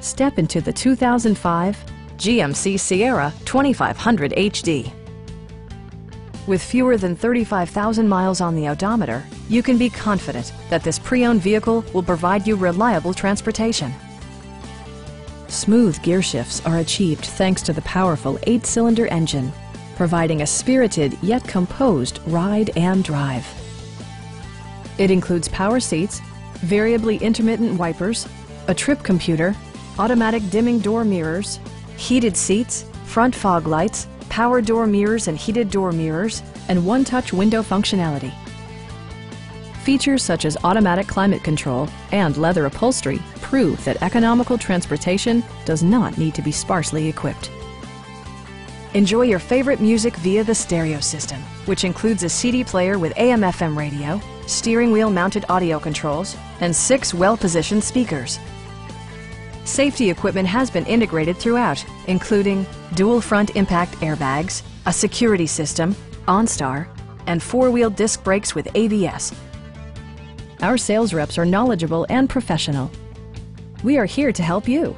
Step into the 2005 GMC Sierra 2500 HD. With fewer than 35,000 miles on the odometer, you can be confident that this pre-owned vehicle will provide you reliable transportation. Smooth gear shifts are achieved thanks to the powerful 8-cylinder engine, providing a spirited yet composed ride and drive. It includes power seats, variably intermittent wipers, a trip computer, automatic dimming door mirrors, heated seats, front fog lights, power door mirrors and heated door mirrors, and one-touch window functionality. Features such as automatic climate control and leather upholstery prove that economical transportation does not need to be sparsely equipped. Enjoy your favorite music via the stereo system, which includes a CD player with AM/FM radio, steering wheel mounted audio controls, and 6 well-positioned speakers. Safety equipment has been integrated throughout, including dual front impact airbags, a security system, OnStar, and 4-wheel disc brakes with ABS. Our sales reps are knowledgeable and professional. We are here to help you.